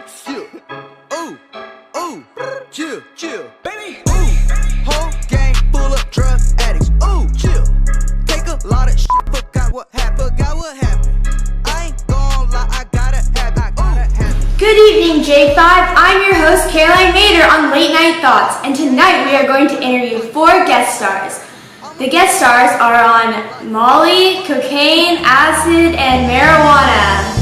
Chill. Ooh, ooh, chill, baby. Ooh, whole gang full of drug addicts. Ooh, chill. Take a lot of shit, forgot what happened. I ain't gon' lie, I gotta have it. Good evening, J5. I'm your host, Caroline Meade on Late Night Thoughts, and tonight we are going to interview 4 guest stars. The guest stars are on Molly, cocaine, acid, and marijuana.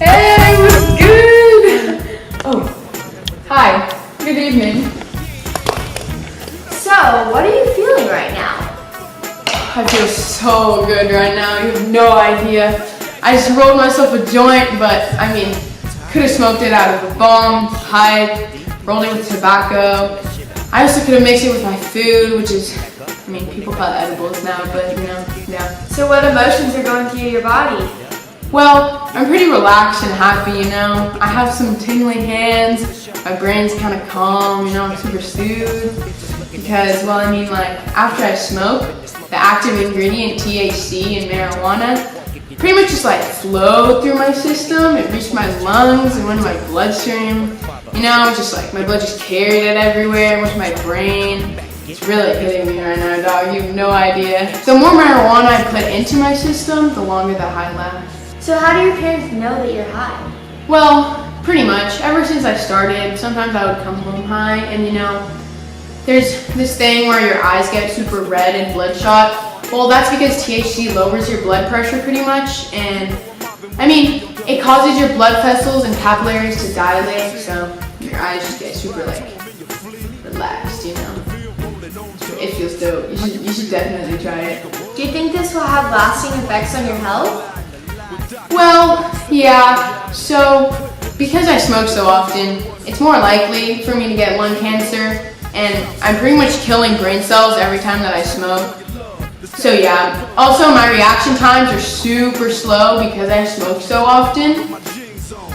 Hey, what's good? Oh, hi. Good evening. So, what are you feeling right now? I feel so good right now. You have no idea. I just rolled myself a joint, but I mean, could have smoked it out of a bomb, pipe, rolled it with tobacco. I also could have mixed it with my food, which is, I mean, people call it edibles now, but you know, yeah. So what emotions are going through your body? Well, I'm pretty relaxed and happy, you know. I have some tingling hands, my brain's kind of calm, you know, I'm super soothed. Because, well, I mean, like, after I smoke, the active ingredient THC in marijuana pretty much just like flowed through my system. It reached my lungs and went to my bloodstream. You know, just like my blood just carried it everywhere, went to my brain. It's really hitting me right now, dog. You have no idea. The more marijuana I put into my system, the longer the high lasts. So how do your parents know that you're high? Well, pretty much. Ever since I started, sometimes I would come home high, and you know, there's this thing where your eyes get super red and bloodshot. Well, that's because THC lowers your blood pressure pretty much, and I mean, it causes your blood vessels and capillaries to dilate, so your eyes just get super like relaxed, you know. It feels dope. You should definitely try it. Do you think this will have lasting effects on your health? Well, yeah. So, because I smoke so often, it's more likely for me to get lung cancer, and I'm pretty much killing brain cells every time that I smoke. So yeah, also my reaction times are super slow because I smoke so often.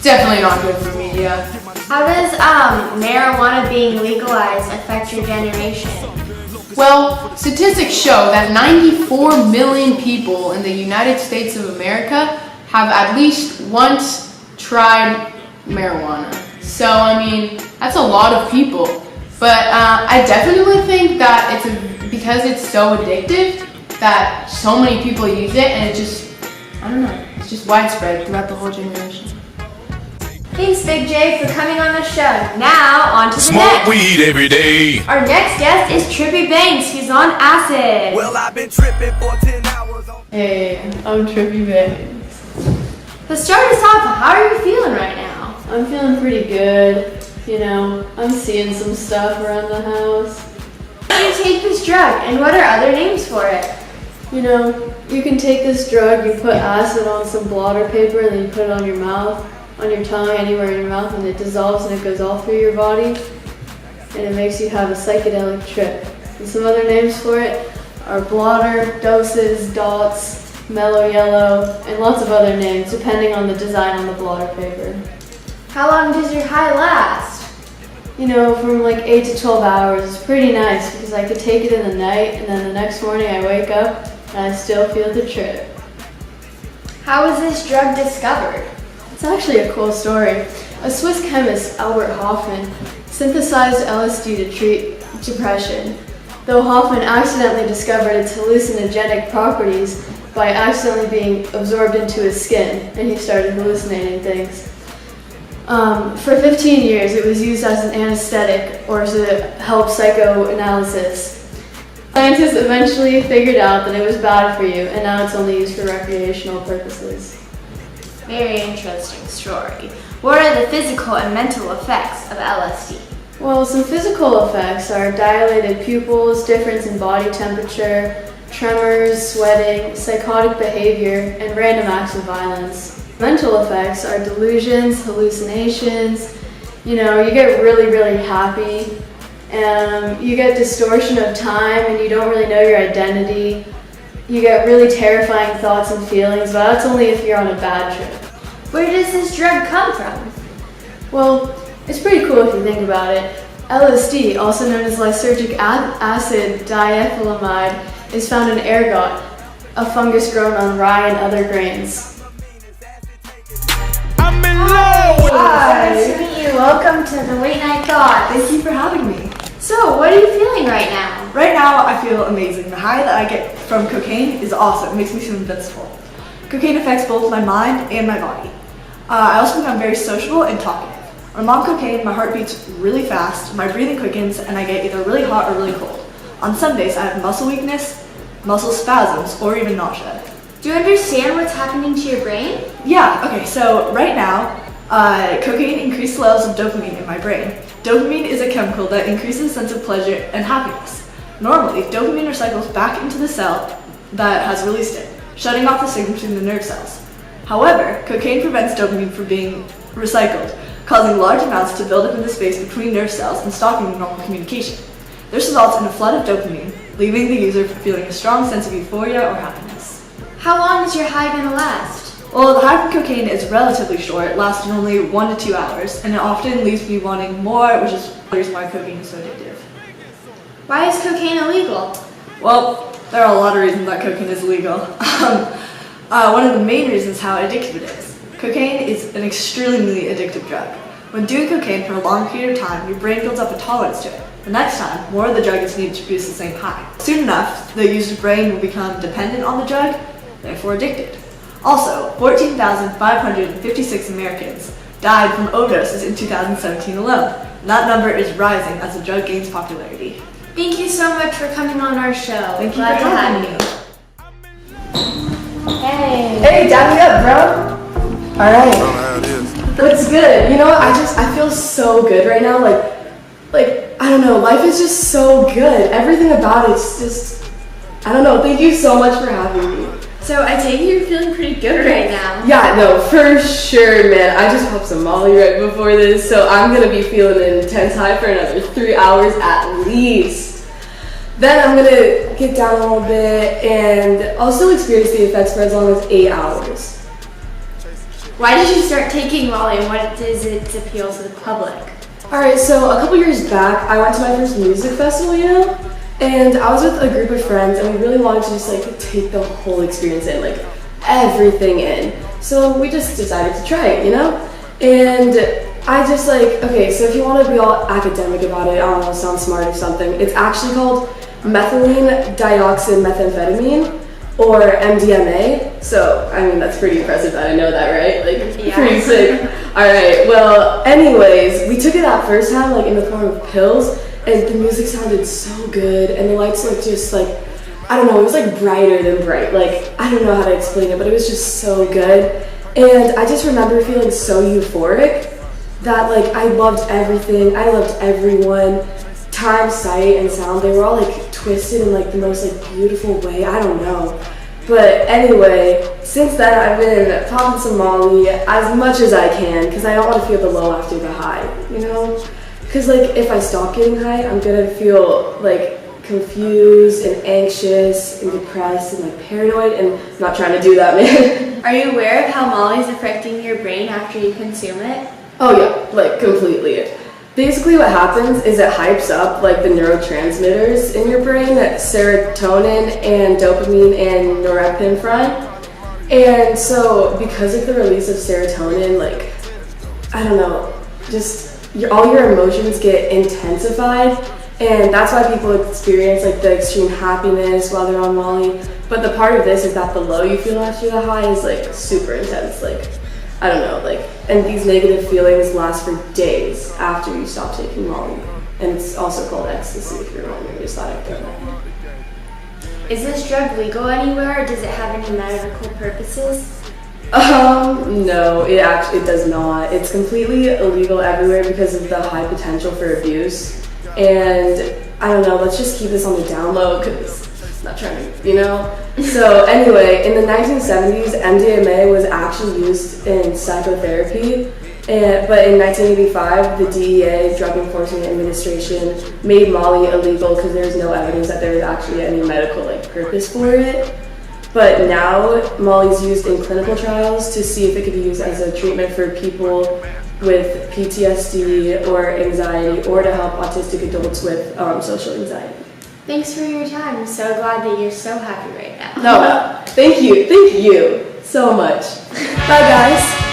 Definitely not good for me, yeah. How does marijuana being legalized affect your generation? Well, statistics show that 94 million people in the United States of America have at least once tried marijuana. So, I mean, that's a lot of people. But I definitely think that because it's so addictive, that so many people use it, and it just, I don't know, it's just widespread throughout the whole generation. Thanks, Big J, for coming on the show. Now, on to the Smoke next. weed every day. Our next guest is Trippy Banks. He's on acid. Well, I've been tripping for 10 hours. Hey, I'm Trippy Banks. To start us off, how are you feeling right now? I'm feeling pretty good. You know, I'm seeing some stuff around the house. How do you take this drug, and what are other names for it? You know, you can take this drug, you put acid on some blotter paper, and then you put it on your mouth, on your tongue, anywhere in your mouth, and it dissolves and it goes all through your body, and it makes you have a psychedelic trip. And some other names for it are blotter, doses, dots, mellow yellow, and lots of other names depending on the design on the blotter paper. How long does your high last? You know, from like 8 to 12 hours. It's pretty nice because I could take it in the night, and then the next morning I wake up and I still feel the trip. How was this drug discovered? It's actually a cool story. A Swiss chemist, Albert Hofmann, synthesized LSD to treat depression, though Hofmann accidentally discovered its hallucinogenic properties by accidentally being absorbed into his skin, and he started hallucinating things. For 15 years, it was used as an anesthetic or to help psychoanalysis. Scientists eventually figured out that it was bad for you, and now it's only used for recreational purposes. Very interesting story. What are the physical and mental effects of LSD? Well, some physical effects are dilated pupils, difference in body temperature, tremors, sweating, psychotic behavior, and random acts of violence. Mental effects are delusions, hallucinations, you know, you get really, really happy, and you get distortion of time and you don't really know your identity. You get really terrifying thoughts and feelings, but that's only if you're on a bad trip. Where does this drug come from? Well, it's pretty cool if you think about it. LSD, also known as lysergic acid diethylamide, is found in ergot, a fungus grown on rye and other grains. Hi. Nice to meet you. Welcome to the Late Night Thoughts. Thank you for having me. So, what are you feeling right now? Right now, I feel amazing. The high that I get from cocaine is awesome. It makes me feel invincible. Cocaine affects both my mind and my body. I also become very sociable and talkative. When I'm on cocaine, my heart beats really fast, my breathing quickens, and I get either really hot or really cold. On some days, I have muscle weakness, muscle spasms, or even nausea. Do you understand what's happening to your brain? Yeah, okay, so right now, cocaine increased levels of dopamine in my brain. Dopamine is a chemical that increases the sense of pleasure and happiness. Normally, dopamine recycles back into the cell that has released it, shutting off the signal between the nerve cells. However, cocaine prevents dopamine from being recycled, causing large amounts to build up in the space between nerve cells and stopping normal communication. This results in a flood of dopamine, leaving the user feeling a strong sense of euphoria or happiness. How long is your high gonna last? Well, the high from cocaine is relatively short, lasting only 1 to 2 hours, and it often leaves me wanting more, which is the reason why cocaine is so addictive. Why is cocaine illegal? Well, there are a lot of reasons that cocaine is illegal. One of the main reasons how addictive it is. Cocaine is an extremely addictive drug. When doing cocaine for a long period of time, your brain builds up a tolerance to it. The next time, more of the drug is needed to produce the same high. Soon enough, the user's brain will become dependent on the drug, therefore addicted. Also, 14,556 Americans died from overdoses in 2017 alone. And that number is rising as the drug gains popularity. Thank you so much for coming on our show. Thank you Glad for to have having you. Hey. Hey, dab me up, bro. All right. What's good? You know what? I feel so good right now. Like I don't know. Life is just so good. Everything about it's just, I don't know. Thank you so much for having me. So I take it you're feeling pretty good right now. Yeah, no, for sure, man. I just popped some Molly right before this, so I'm gonna be feeling an intense high for another 3 hours at least. Then I'm gonna get down a little bit, and I'll still experience the effects for as long as 8 hours. Why did you start taking Molly, and what does its appeal to the public? Alright, so a couple years back, I went to my first music festival, you know? And I was with a group of friends, and we really wanted to just like take the whole experience in, like everything in. So we just decided to try it, you know? And I just like, okay, so if you want to be all academic about it, I don't know, sound smart or something, it's actually called methylene dioxymethamphetamine, or MDMA. So, I mean, that's pretty impressive that I know that, right? Like, yeah. Pretty sick. Alright, well, anyways, we took it that first time, like in the form of pills, and the music sounded so good, and the lights looked just like, I don't know, it was like brighter than bright. Like, I don't know how to explain it, but it was just so good. And I just remember feeling so euphoric that like I loved everything, I loved everyone. Time, sight, and sound, they were all like twisted in like the most like beautiful way, I don't know. But anyway, since then I've been popping some Molly as much as I can, because I don't want to feel the low after the high, you know? Because like if I stop getting high, I'm gonna feel like confused and anxious and depressed and like paranoid, and I'm not trying to do that, man. Are you aware of how Molly is affecting your brain after you consume it? Oh yeah, like completely. Basically what happens is it hypes up like the neurotransmitters in your brain, serotonin and dopamine and norepinephrine. And so because of the release of serotonin, like, I don't know, just all your emotions get intensified, and that's why people experience like the extreme happiness while they're on Molly. But the part of this is that the low you feel after the high is like super intense, like, I don't know, like, and these negative feelings last for days after you stop taking Molly. And it's also called ecstasy, if you're wondering, just thought I'd throw that in. Is this drug legal anywhere, or does it have any medical purposes? No, it does not. It's completely illegal everywhere because of the high potential for abuse. And I don't know, let's just keep this on the down low because I'm not trying to, you know? So anyway, in the 1970s, MDMA was actually used in psychotherapy. But in 1985, the DEA, Drug Enforcement Administration, made Molly illegal because there was no evidence that there was actually any medical purpose for it. But now Molly's used in clinical trials to see if it could be used as a treatment for people with PTSD or anxiety, or to help autistic adults with social anxiety. Thanks for your time. I'm so glad that you're so happy right now. No, thank you so much. Bye guys.